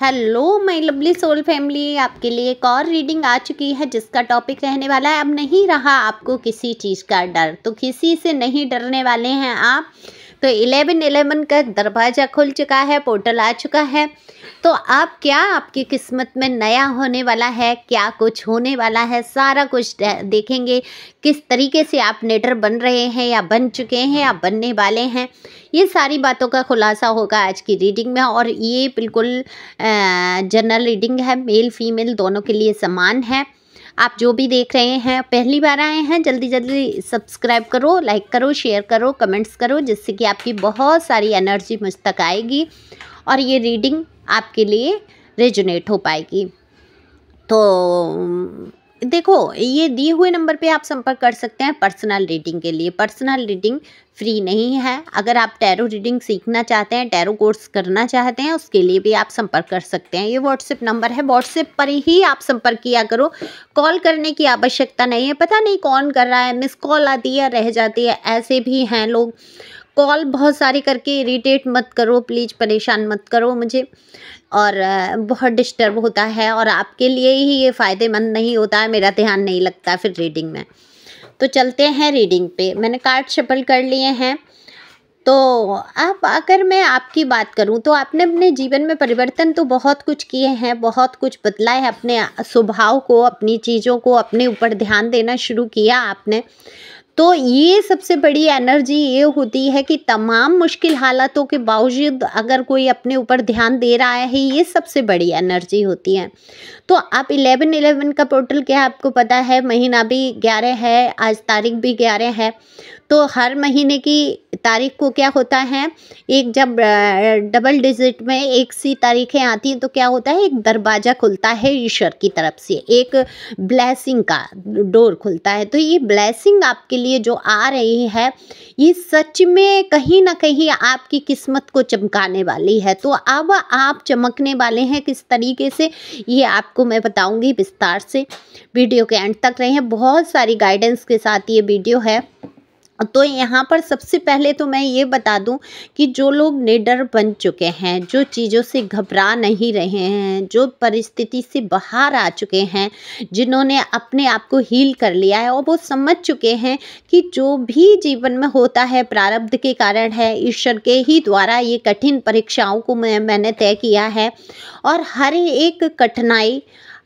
Hello my lovely soul family, आपके लिए एक और रीडिंग आ चुकी है जिसका टॉपिक रहने वाला है अब नहीं रहा आपको किसी चीज़ का डर। तो किसी से नहीं डरने वाले हैं आप। तो 11/11 का दरवाज़ा खुल चुका है, पोर्टल आ चुका है। तो आप क्या आपकी किस्मत में नया होने वाला है, क्या कुछ होने वाला है, सारा कुछ देखेंगे। किस तरीके से आप निडर बन रहे हैं या बन चुके हैं या बनने वाले हैं, ये सारी बातों का खुलासा होगा आज की रीडिंग में। और ये बिल्कुल जनरल रीडिंग है, मेल फीमेल दोनों के लिए समान है। आप जो भी देख रहे हैं पहली बार आए हैं, जल्दी जल्दी सब्सक्राइब करो, लाइक करो, शेयर करो, कमेंट्स करो, जिससे कि आपकी बहुत सारी एनर्जी मुझ तक आएगी और ये रीडिंग आपके लिए रेजोनेट हो पाएगी। तो देखो, ये दिए हुए नंबर पे आप संपर्क कर सकते हैं पर्सनल रीडिंग के लिए। पर्सनल रीडिंग फ्री नहीं है। अगर आप टैरो रीडिंग सीखना चाहते हैं, टैरो कोर्स करना चाहते हैं, उसके लिए भी आप संपर्क कर सकते हैं। ये व्हाट्सएप नंबर है, व्हाट्सएप पर ही आप संपर्क किया करो। कॉल करने की आवश्यकता नहीं है। पता नहीं कौन कर रहा है, मिस कॉल आती है, रह जाती है, ऐसे भी हैं लोग। कॉल बहुत सारी करके इरिटेट मत करो प्लीज़, परेशान मत करो मुझे। और बहुत डिस्टर्ब होता है और आपके लिए ही ये फ़ायदेमंद नहीं होता है, मेरा ध्यान नहीं लगता फिर रीडिंग में। तो चलते हैं रीडिंग पे। मैंने कार्ड शफल कर लिए हैं। तो अब अगर मैं आपकी बात करूं तो आपने अपने जीवन में परिवर्तन तो बहुत कुछ किए हैं, बहुत कुछ बदला है। अपने स्वभाव को, अपनी चीज़ों को, अपने ऊपर ध्यान देना शुरू किया आपने। तो ये सबसे बड़ी एनर्जी ये होती है कि तमाम मुश्किल हालातों के बावजूद अगर कोई अपने ऊपर ध्यान दे रहा है, ये सबसे बड़ी एनर्जी होती है। तो आप 11/11 का पोर्टल क्या है आपको पता है, महीना भी 11 है, आज तारीख भी 11 है। तो हर महीने की तारीख को क्या होता है, एक जब डबल डिजिट में एक सी तारीखें आती हैं तो क्या होता है, एक दरवाज़ा खुलता है ईश्वर की तरफ से, एक ब्लेसिंग का डोर खुलता है। तो ये ब्लेसिंग आपके लिए जो आ रही है, ये सच में कहीं ना कहीं आपकी किस्मत को चमकाने वाली है। तो अब आप चमकने वाले हैं किस तरीके से, ये आपको मैं बताऊंगी विस्तार से। वीडियो के एंड तक रहें, बहुत सारी गाइडेंस के साथ ये वीडियो है। तो यहाँ पर सबसे पहले तो मैं ये बता दूं कि जो लोग निडर बन चुके हैं, जो चीज़ों से घबरा नहीं रहे हैं, जो परिस्थिति से बाहर आ चुके हैं, जिन्होंने अपने आप को हील कर लिया है और वो समझ चुके हैं कि जो भी जीवन में होता है प्रारब्ध के कारण है, ईश्वर के ही द्वारा ये कठिन परीक्षाओं को मैंने तय किया है। और हर एक कठिनाई,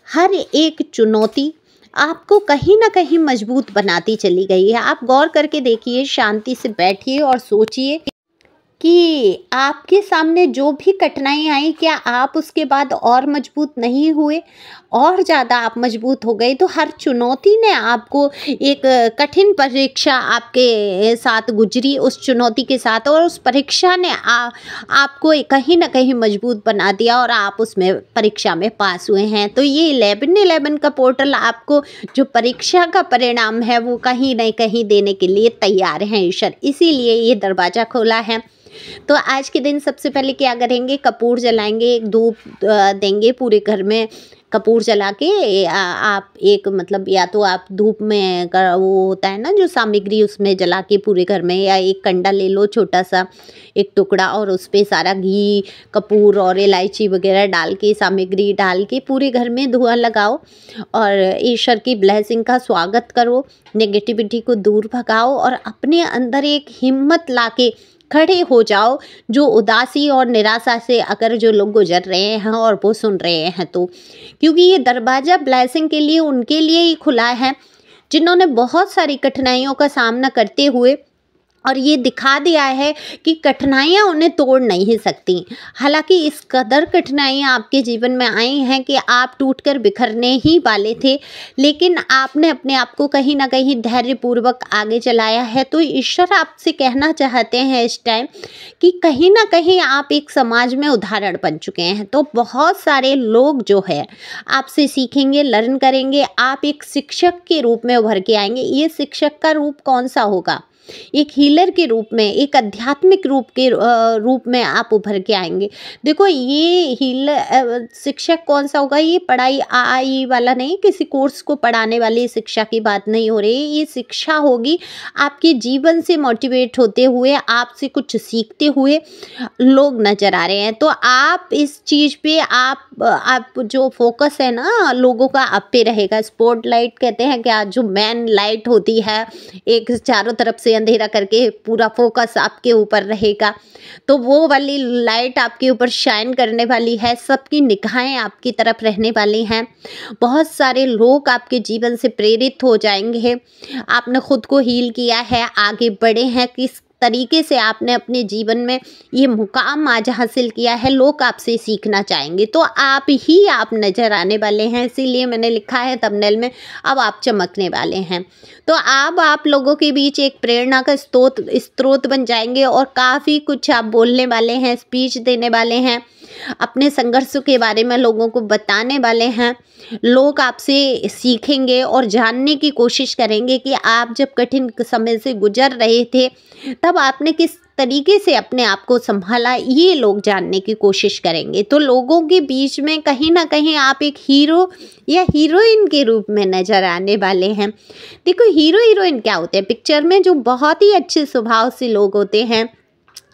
हर एक चुनौती आपको कहीं ना कहीं मजबूत बनाती चली गई है। आप गौर करके देखिए, शांति से बैठिए और सोचिए कि आपके सामने जो भी कठिनाई आई, क्या आप उसके बाद और मजबूत नहीं हुए, और ज़्यादा आप मजबूत हो गए। तो हर चुनौती ने आपको एक कठिन परीक्षा आपके साथ गुजरी, उस चुनौती के साथ, और उस परीक्षा ने आपको कहीं ना कहीं मजबूत बना दिया और आप उसमें परीक्षा में पास हुए हैं। तो ये 11/11 का पोर्टल आपको जो परीक्षा का परिणाम है वो कहीं ना कहीं देने के लिए तैयार हैं ईश्वर, इसीलिए ये दरवाज़ा खोला है। तो आज के दिन सबसे पहले क्या करेंगे, कपूर जलाएंगे, एक धूप देंगे पूरे घर में। कपूर जला के आप एक मतलब, या तो आप धूप में वो होता है ना जो सामग्री, उसमें जला के पूरे घर में, या एक कंडा ले लो छोटा सा, एक टुकड़ा, और उस पर सारा घी, कपूर और इलायची वगैरह डाल के, सामग्री डाल के पूरे घर में धुआं लगाओ और ईश्वर की ब्लेसिंग का स्वागत करो। नेगेटिविटी को दूर भगाओ और अपने अंदर एक हिम्मत लाके खड़े हो जाओ। जो उदासी और निराशा से अगर जो लोग गुजर रहे हैं और वो सुन रहे हैं, तो क्योंकि ये दरवाज़ा ब्लेसिंग के लिए उनके लिए ही खुला है जिन्होंने बहुत सारी कठिनाइयों का सामना करते हुए, और ये दिखा दिया है कि कठिनाइयाँ उन्हें तोड़ नहीं सकती। हालांकि इस कदर कठिनाइयाँ आपके जीवन में आई हैं कि आप टूटकर बिखरने ही वाले थे, लेकिन आपने अपने आप को कहीं ना कहीं धैर्यपूर्वक आगे चलाया है। तो ईश्वर आपसे कहना चाहते हैं इस टाइम कि कहीं ना कहीं आप एक समाज में उदाहरण बन चुके हैं। तो बहुत सारे लोग जो है आपसे सीखेंगे, लर्न करेंगे। आप एक शिक्षक के रूप में उभर के आएंगे। ये शिक्षक का रूप कौन सा होगा, एक हीलर के रूप में, एक आध्यात्मिक रूप में आप उभर के आएंगे। देखो ये हीलर शिक्षक कौन सा होगा, ये पढ़ाई आ ई वाला नहीं, किसी कोर्स को पढ़ाने वाली शिक्षा की बात नहीं हो रही। ये शिक्षा होगी आपके जीवन से मोटिवेट होते हुए, आपसे कुछ सीखते हुए लोग नजर आ रहे हैं। तो आप इस चीज पे आप जो फोकस है ना लोगों का आप पे रहेगा। स्पॉटलाइट कहते हैं क्या, जो मेन लाइट होती है, एक चारों तरफ से अंधेरा करके पूरा फोकस आपके ऊपर रहेगा, तो वो वाली लाइट आपके ऊपर शाइन करने वाली है। सबकी निगाहें आपकी तरफ रहने वाली हैं। बहुत सारे लोग आपके जीवन से प्रेरित हो जाएंगे। आपने खुद को हील किया है, आगे बढ़े हैं, किस तरीके से आपने अपने जीवन में ये मुकाम आज हासिल किया है, लोग आपसे सीखना चाहेंगे। तो आप नज़र आने वाले हैं, इसीलिए मैंने लिखा है थंबनेल में, अब आप चमकने वाले हैं। तो आप लोगों के बीच एक प्रेरणा का स्रोत बन जाएंगे और काफ़ी कुछ आप बोलने वाले हैं, स्पीच देने वाले हैं, अपने संघर्षों के बारे में लोगों को बताने वाले हैं। लोग आपसे सीखेंगे और जानने की कोशिश करेंगे कि आप जब कठिन समय से गुजर रहे थे तब आपने किस तरीके से अपने आप को संभाला, ये लोग जानने की कोशिश करेंगे। तो लोगों के बीच में कहीं ना कहीं आप एक हीरो या हीरोइन के रूप में नजर आने वाले हैं। देखो हीरो हीरोइन क्या होते हैं पिक्चर में, जो बहुत ही अच्छे स्वभाव से लोग होते हैं,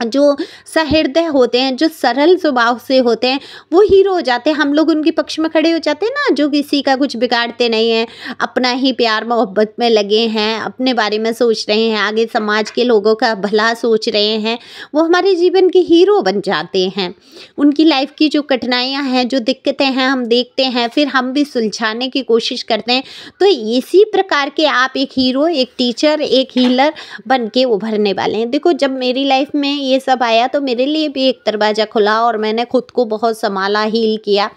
जो सहृदय होते हैं, जो सरल स्वभाव से होते हैं, वो हीरो हो जाते हैं। हम लोग उनके पक्ष में खड़े हो जाते हैं ना, जो किसी का कुछ बिगाड़ते नहीं हैं, अपना ही प्यार मोहब्बत में लगे हैं, अपने बारे में सोच रहे हैं, आगे समाज के लोगों का भला सोच रहे हैं, वो हमारे जीवन के हीरो बन जाते हैं। उनकी लाइफ की जो कठिनाइयाँ हैं, जो दिक्कतें हैं, हम देखते हैं, फिर हम भी सुलझाने की कोशिश करते हैं। तो इसी प्रकार के आप एक हीरो, एक टीचर, एक हीलर बन के उभरने वाले हैं। देखो जब मेरी लाइफ में ये सब आया तो मेरे लिए भी एक दरवाज़ा खुला और मैंने खुद को बहुत संभाला, हील किया।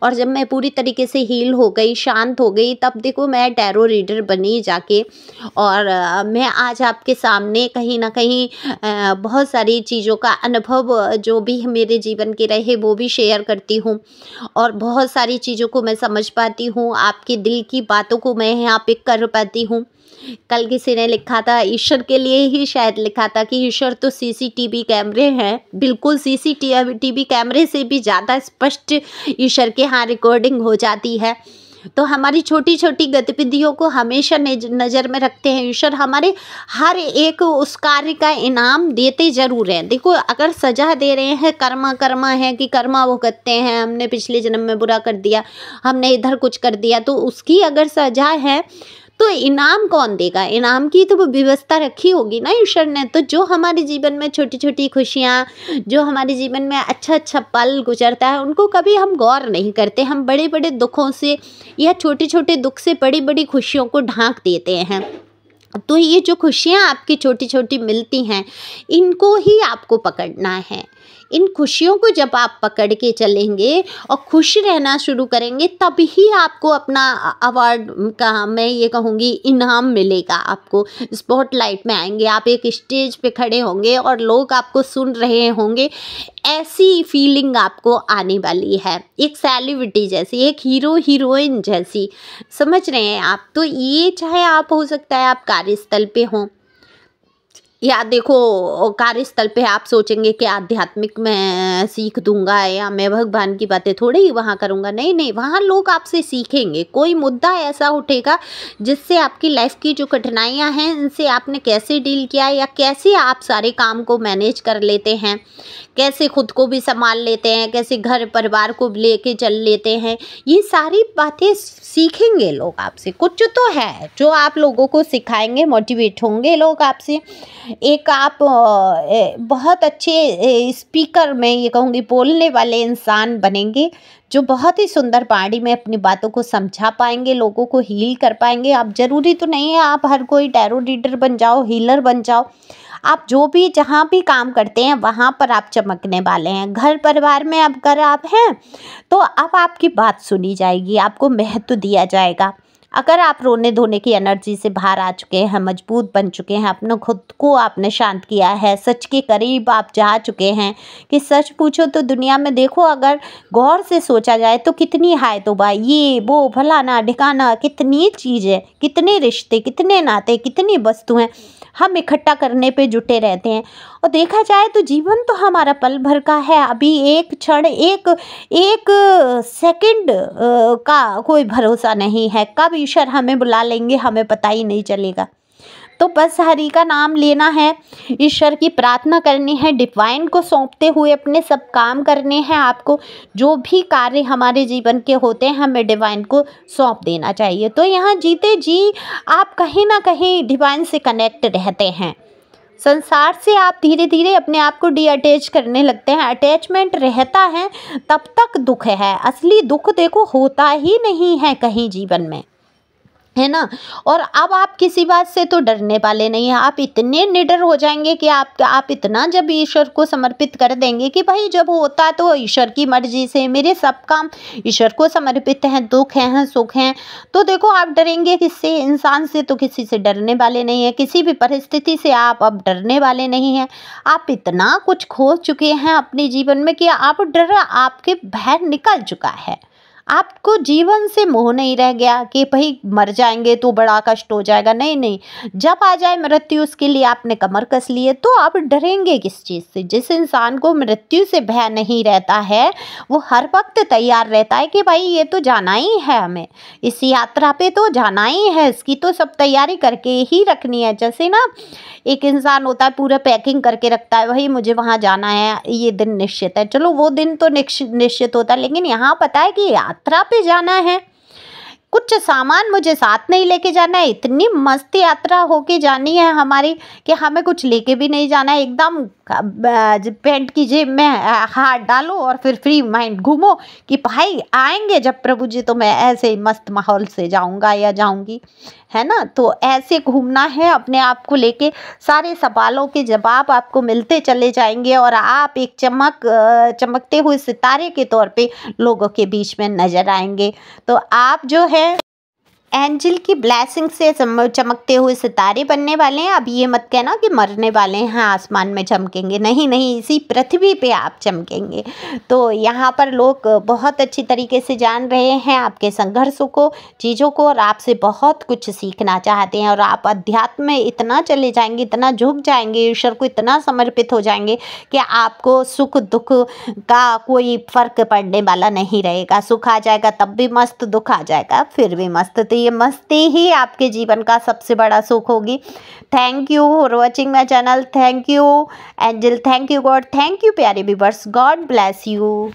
और जब मैं पूरी तरीके से हील हो गई, शांत हो गई, तब देखो मैं टैरो रीडर बनी जाके। और मैं आज आपके सामने कहीं ना कहीं बहुत सारी चीज़ों का अनुभव जो भी मेरे जीवन के रहे वो भी शेयर करती हूँ, और बहुत सारी चीज़ों को मैं समझ पाती हूँ, आपके दिल की बातों को मैं यहाँ पे कर पाती हूँ। कल किसी ने लिखा था, ईश्वर के लिए ही शायद लिखा था, कि ईश्वर तो सीसीटीवी कैमरे हैं। बिल्कुल सीसीटीवी कैमरे से भी ज़्यादा स्पष्ट ईश्वर के यहाँ रिकॉर्डिंग हो जाती है। तो हमारी छोटी छोटी गतिविधियों को हमेशा नज़र में रखते हैं ईश्वर, हमारे हर एक उस कार्य का इनाम देते ज़रूर हैं। देखो अगर सजा दे रहे हैं, कर्मा है कि कर्मा भुगतते हैं, हमने पिछले जन्म में बुरा कर दिया, हमने इधर कुछ कर दिया, तो उसकी अगर सजा है तो इनाम कौन देगा? इनाम की तो वो व्यवस्था रखी होगी ना ईश्वर ने। तो जो हमारे जीवन में छोटी छोटी खुशियाँ, जो हमारे जीवन में अच्छा अच्छा पल गुजरता है, उनको कभी हम गौर नहीं करते। हम बड़े बड़े दुखों से या छोटे छोटे दुख से बड़ी बड़ी खुशियों को ढांक देते हैं। तो ये जो खुशियाँ आपकी छोटी छोटी मिलती हैं, इनको ही आपको पकड़ना है। इन खुशियों को जब आप पकड़ के चलेंगे और खुश रहना शुरू करेंगे, तभी आपको अपना अवार्ड का, मैं ये कहूँगी, इनाम मिलेगा। आपको स्पॉटलाइट में आएंगे, आप एक स्टेज पे खड़े होंगे और लोग आपको सुन रहे होंगे, ऐसी फीलिंग आपको आने वाली है, एक सेलिब्रिटी जैसी, एक हीरो हीरोइन जैसी। समझ रहे हैं आप? तो ये चाहे आप, हो सकता है आप कार्यस्थल पे हों, या देखो कार्यस्थल पे आप सोचेंगे कि आध्यात्मिक मैं सीख दूंगा या मैं भगवान की बातें थोड़ी ही वहाँ करूँगा। नहीं नहीं, वहाँ लोग आपसे सीखेंगे। कोई मुद्दा ऐसा उठेगा जिससे आपकी लाइफ की जो कठिनाइयाँ हैं, इनसे आपने कैसे डील किया, या कैसे आप सारे काम को मैनेज कर लेते हैं, कैसे खुद को भी संभाल लेते हैं, कैसे घर परिवार को लेके चल लेते हैं, ये सारी बातें सीखेंगे लोग आपसे। कुछ तो है जो आप लोगों को सिखाएंगे, मोटिवेट होंगे लोग आपसे। एक आप बहुत अच्छे स्पीकर, मैं ये कहूँगी बोलने वाले इंसान बनेंगे, जो बहुत ही सुंदर वाणी में अपनी बातों को समझा पाएंगे, लोगों को हील कर पाएंगे। आप ज़रूरी तो नहीं है आप हर कोई टैरो रीडर बन जाओ, हीलर बन जाओ। आप जो भी जहाँ भी काम करते हैं वहाँ पर आप चमकने वाले हैं। घर परिवार में अगर आप हैं तो अब आपकी बात सुनी जाएगी, आपको महत्व दिया जाएगा। अगर आप रोने धोने की एनर्जी से बाहर आ चुके हैं, मजबूत बन चुके हैं, अपने खुद को आपने शांत किया है, सच के करीब आप जा चुके हैं, कि सच पूछो तो दुनिया में देखो, अगर गौर से सोचा जाए तो कितनी हाय तौबा, ये वो फलाना ढिकाना, कितनी चीज़ें, कितने रिश्ते, कितने नाते, कितनी वस्तुएं हम इकट्ठा करने पे जुटे रहते हैं। और देखा जाए तो जीवन तो हमारा पल भर का है, अभी एक क्षण, एक एक सेकंड का कोई भरोसा नहीं है, कब ईश्वर हमें बुला लेंगे हमें पता ही नहीं चलेगा। तो बस हरि का नाम लेना है, ईश्वर की प्रार्थना करनी है, डिवाइन को सौंपते हुए अपने सब काम करने हैं। आपको जो भी कार्य हमारे जीवन के होते हैं हमें डिवाइन को सौंप देना चाहिए। तो यहाँ जीते जी आप कहीं ना कहीं डिवाइन से कनेक्ट रहते हैं। संसार से आप धीरे धीरे अपने आप को डी अटैच करने लगते हैं। अटैचमेंट रहता है तब तक दुख है, असली दुख देखो होता ही नहीं है कहीं जीवन में, है ना। और अब आप किसी बात से तो डरने वाले नहीं हैं, आप इतने निडर हो जाएंगे कि आप इतना जब ईश्वर को समर्पित कर देंगे कि भाई जब होता है तो ईश्वर की मर्जी से, मेरे सब काम ईश्वर को समर्पित हैं, दुख हैं सुख हैं। तो देखो आप डरेंगे किससे, इंसान से तो किसी से डरने वाले नहीं हैं, किसी भी परिस्थिति से आप अब डरने वाले नहीं हैं। आप इतना कुछ खो चुके हैं अपने जीवन में कि आप डर आपके बाहर निकल चुका है। आपको जीवन से मोह नहीं रह गया कि भाई मर जाएंगे तो बड़ा कष्ट हो जाएगा, नहीं नहीं, जब आ जाए मृत्यु उसके लिए आपने कमर कस ली है। तो आप डरेंगे किस चीज़ से। जिस इंसान को मृत्यु से भय नहीं रहता है वो हर वक्त तैयार रहता है कि भाई ये तो जाना ही है, हमें इस यात्रा पे तो जाना ही है, इसकी तो सब तैयारी करके ही रखनी है। जैसे ना एक इंसान होता है पूरा पैकिंग करके रखता है, भाई मुझे वहाँ जाना है, ये दिन निश्चित है, चलो वो दिन तो निश्चित होता है, लेकिन यहाँ पता है कि यात्रा पे जाना है, कुछ सामान मुझे साथ नहीं लेके जाना है, इतनी मस्त यात्रा होके जानी है हमारी कि हमें कुछ लेके भी नहीं जाना है। एकदम पैंट की जेब में हाथ डालो और फिर फ्री माइंड घूमो कि भाई आएंगे जब प्रभु जी तो मैं ऐसे ही मस्त माहौल से जाऊंगा या जाऊंगी, है ना। तो ऐसे घूमना है अपने आप को लेके, सारे सवालों के जवाब आपको मिलते चले जाएंगे और आप एक चमकते हुए सितारे के तौर पे लोगों के बीच में नजर आएंगे। तो आप जो है एंजल की ब्लेसिंग से चमकते हुए सितारे बनने वाले हैं। अब ये मत कहना कि मरने वाले हैं आसमान में चमकेंगे, नहीं नहीं, इसी पृथ्वी पे आप चमकेंगे। तो यहाँ पर लोग बहुत अच्छी तरीके से जान रहे हैं आपके संघर्षों को, चीज़ों को, और आपसे बहुत कुछ सीखना चाहते हैं। और आप अध्यात्म में इतना चले जाएंगे, इतना झुक जाएंगे, ईश्वर को इतना समर्पित हो जाएंगे कि आपको सुख दुख का कोई फर्क पड़ने वाला नहीं रहेगा। सुख आ जाएगा तब भी मस्त, दुख आ जाएगा फिर भी मस्त। तो ये मस्ती ही आपके जीवन का सबसे बड़ा सुख होगी। Thank you for watching my channel, thank you angel, thank you God, thank you प्यारे व्यूअर्स, गॉड ब्लेस यू।